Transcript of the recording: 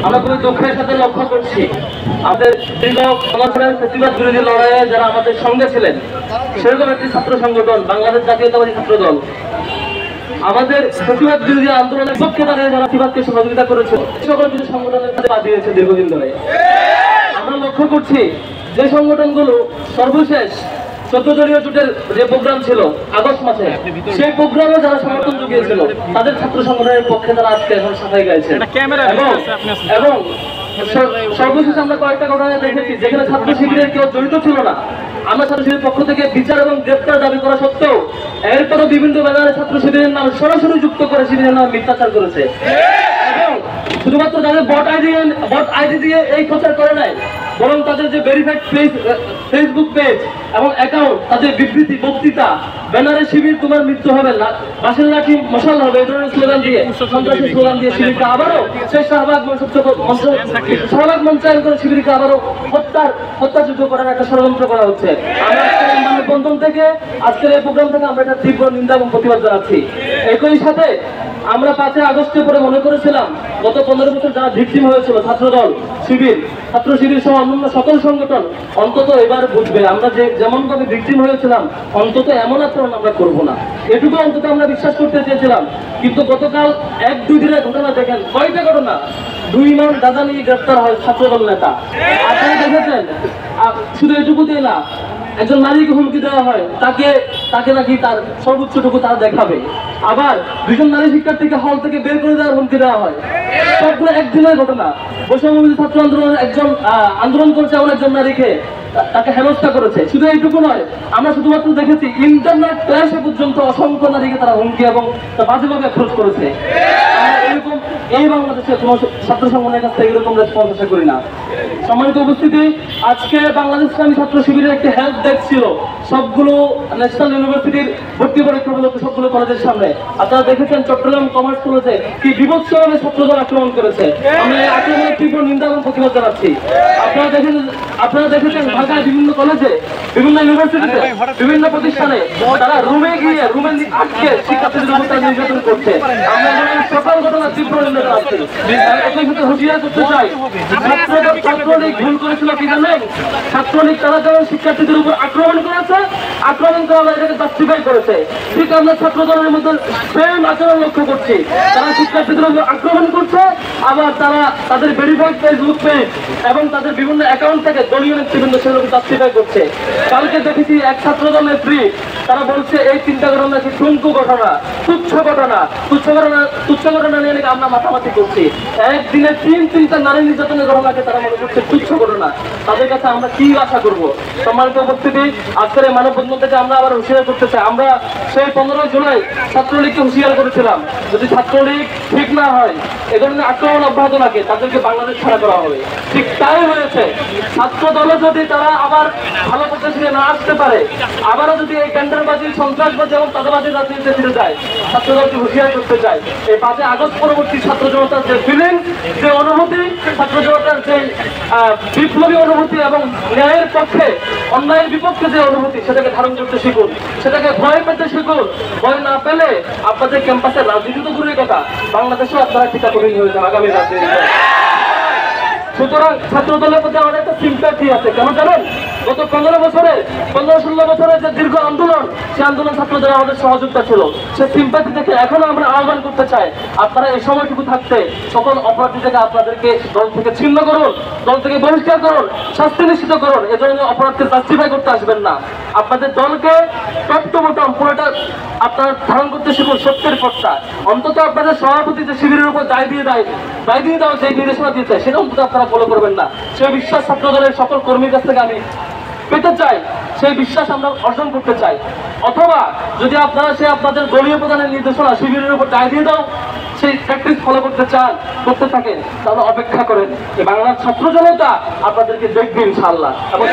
আমরা খুবই দুঃখের সাথে লক্ষ্য করছি আমাদের প্রতিবাদ বিরোধী লড়াইয়ে যারা আমাদের সঙ্গে ছিলেন সেরকম একটি ছাত্র সংগঠন বাংলাদেশ জাতীয়তাবাদী ছাত্র দল আমাদের প্রতিবাদ বিরোধী আন্দোলনের পক্ষে দাঁড়িয়ে যারা প্রতিবাদকে সহযোগিতা করেছে সকল কিছু সংগঠনের সাথে বাদ দিয়েছে দীর্ঘদিন ধরে। আমরা লক্ষ্য করছি যে সংগঠনগুলো সর্বশেষ 14 দলীয় জোটের যে প্রোগ্রাম ছিল আগস্ট মাসে, সেই প্রোগ্রামে যারা সমর্থন জুগিয়েছিল তাদের ছাত্র সংগঠনের পক্ষে তারা আজকে এখন সাফাই গাইছে। এবং সর্বশেষ আমরা কয়েকটা ঘটনা দেখেছি যেখানে ছাত্র শিবিরের কেউ জড়িত ছিল না, আমরা ছাত্র শিবিরের পক্ষ থেকে বিচার এবং গ্রেপ্তার দাবি করা সত্ত্বেও এরপরও বিভিন্ন ব্যানারে ছাত্র শিবিরের নাম সরাসরি যুক্ত করে শিবিরের নাম মিথ্যাচার করেছে। এবং শুধুমাত্র তাদের বট আইডি দিয়ে এই প্রচার করে নাই, বরং তাদের যে ভেরিফাইড ফেসবুক পেজ এবং অ্যাকাউন্ট, তাদের বিবৃতি, বক্তৃতা, ব্যানারে শিবির তোমার মৃত্যু হবে না, বাঁশের লাঠি মশাল হবে, এই ধরনের স্লোগান দিয়ে, সন্ত্রাসী স্লোগান দিয়ে শিবিরকে আবারও সেই শাহবাগ মঞ্চায়ন করে শিবিরকে আবারও হত্যাযুদ্ধ করার একটা ষড়যন্ত্র করা হচ্ছে। আমরা মানববন্ধন থেকে আজকের এই প্রোগ্রাম থেকে আমরা একটা তীব্র নিন্দা এবং প্রতিবাদ জানাচ্ছি। একই সাথে আমরা 5 আগস্টে পরে মনে করেছিলাম গত 15 বছর যারা ভিকটিম হয়েছিল ছাত্রদল, শিবির, ছাত্র শিবির সহ অন্যান্য সকল সংগঠন অন্তত এবার বুঝবে আমরা যেমন ভাবে ভিকটিম হয়েছিলাম অন্তত এমন আচরণ আমরা করব না, এটুকু অন্তত আমরা বিশ্বাস করতে চেয়েছিলাম। কিন্তু গতকাল 1-2 দিনের ঘটনা দেখেন, কয়টা ঘটনা, 2 ইমাম দাদা নিয়ে গ্রেফতার হয় ছাত্রদল নেতা। আপনারা দেখেছেন, শুধু এটুকুতেই না, একজন নারীকে হুমকি দেওয়া হয়, তাকে নাকি তার সর্বোচ্চটুকু তারা দেখাবে। আবার 2জন নারী শিক্ষার্থীকে হল থেকে বের করে দেওয়ার হুমকি দেওয়া হয়। সবগুলো একদিনের ঘটনা। বৈষম্যবিরোধী ছাত্র আন্দোলনের আন্দোলন করছে এমন একজন নারীকে তাকে হেনস্থা করেছে। শুধু এইটুকু নয়, আমরা শুধুমাত্র দেখেছি ইন্টারনেট ক্লাসে পর্যন্ত অসংখ্য নারীকে তারা হুমকি এবং বাজেভাবে অ্যাপ্রোচ করেছে। এরকম এই বাংলাদেশের কোন ছাত্র সংগঠনের কাছ থেকে এরকম রেসপন্স আশা করি না। সম্মানিত উপস্থিতি, আজকে বাংলাদেশ ইসলামী ছাত্র শিবিরের একটি হেল্প ডেস্ক ছিল সবগুলো ন্যাশনাল ইউনিভার্সিটির ভর্তি পরীক্ষাগুলোতে সবগুলো কলেজের সামনে। আপনারা দেখেছেন চট্টগ্রাম কমার্স কলেজে কি বিভৎসভাবে ছাত্রদল আক্রমণ করেছে। আমরা এই আক্রমণের তীব্র নিন্দা এবং প্রতিবাদ জানাচ্ছি। আপনারা দেখেছেন ঢাকায় বিভিন্ন কলেজে, বিভিন্ন ইউনিভার্সিটিতে, বিভিন্ন প্রতিষ্ঠানে তারা রুমে গিয়ে রুমে আটকে শিক্ষার্থীদের উপর তারা নির্যাতন করছে। আমরা সকল ঘটনা তীব্র নিন্দা জানাচ্ছি। একই সাথে হুঁশিয়ার করতে চাই, ছাত্রলীগ ভুল করেছিল কি জানেন? ছাত্রলীগ তারা যেমন শিক্ষার্থীদের উপর আক্রমণ করেছে, আক্রমণ করা এটাকে জাস্টিফাই করেছে, ঠিক আমরা ছাত্র দলের মধ্যে সেম আচরণ লক্ষ্য করছি। তারা শিক্ষার্থীদের উপর আক্রমণ করছে, আবার তারা তাদের ভেরিফাইড ফেসবুক পেজ এবং তাদের বিভিন্ন অ্যাকাউন্ট থেকে দলীয় নেতৃবৃন্দ সেগুলোকে জাস্টিফাই করছে। কালকে দেখেছি এক ছাত্র দল নেত্রী তারা বলছে এই 3টা ঘটনা নাকি টুঙ্কু ঘটনা, তুচ্ছ ঘটনা নিয়ে নাকি আমরা মাথামাতি করছি। একদিনে 3-3টা নারী নির্যাতনের ঘটনাকে তারা মনে করছে তুচ্ছ ঘটনা। তাদের কাছে আমরা কি আশা করবো? সম্মানিত উপস্থিতি, আজকের এই মানববন্ধন থেকে আমরা আবার হুঁশিয়ার করতে চাই। আমরা সেই 15 জুলাই ছাত্রলীগকে হুঁশিয়ার করেছিলাম, যদি ছাত্রলীগ ঠিক না হয়, এ ধরনের আক্রমণ অব্যাহত থাকে, তাদেরকে বাংলাদেশ ছাড়া করা হবে। ঠিক তাই হয়েছে। ছাত্র দলে যদি তারা আবার ভালো পদ্ধতিতে না আসতে পারে, আবারও যদি এই টেন্ডারবাজি, সন্ত্রাসবাজি এবং চাঁদাবাজি রাজনীতিতে ফিরে যায়, ছাত্র দলকে হুঁশিয়ার করতে চাই। এই 5 আগস্ট পরবর্তী ছাত্র জনতার যে ফিলিং, যে অনুভূতি, ছাত্র জনতার যে বিপ্লবী অনুভূতি এবং ন্যায়ের পক্ষে অন্যায়ের বিপক্ষে যে অনুভূতি, সেটাকে ধারণ করতে শিখুন, সেটাকে ভয় পেতে শিখুন। ভয় না পেলে আপনাদের ক্যাম্পাসে রাজনীতি তো দূরের কথা, বাংলাদেশেও আপনারা টিকাকরণী হয়ে যান আগামী রাজনীতি। সুতরাং ছাত্র দলের প্রতি আমাদের একটা সিম্প্যাথি আছে। কেন জানেন? গত 15-16 বছরের যে দীর্ঘ আন্দোলন, সেই আন্দোলন ছাত্রদের আমাদের সহযোগিতা ছিল। সে সিম্প্যাথি থেকে এখনো আমরা আহ্বান করতে চাই, আপনারা এই সময়টুকু থাকতে সকল অপরাধী থেকে আপনাদেরকে দল থেকে ছিন্ন করুন, দল থেকে বহিষ্কার করুন, শাস্তি নিশ্চিত করুন। এ ধরনের অপরাধকে জাস্টিফাই করতে আসবেন না। আপনাদের দলকে টপ টু বটম পুরোটা আপনারা ধারণ করতে শিখুন সত্যের পথটা। অন্তত আপনাদের সভাপতি যে শিবিরের উপর দায় দিয়ে দাও যে নির্দেশনা দিয়েছে, সেটা অন্তত আপনারা ফলো করবেন না। সেই বিশ্বাস ছাত্র দলের সকল কর্মীর কাছ থেকে আমি পেতে চাই, সেই বিশ্বাস আমরা অর্জন করতে চাই। অথবা যদি আপনারা আপনাদের দলীয় প্রধানের নির্দেশনা শিবিরের উপর দায় দিয়ে দাও, সেই প্র্যাকটিস ফলো করতে থাকেন, তাহলে অপেক্ষা করেন যে বাংলার ছাত্র জনতা আপনাদেরকে দেখবে ইনশাআল্লাহ এবং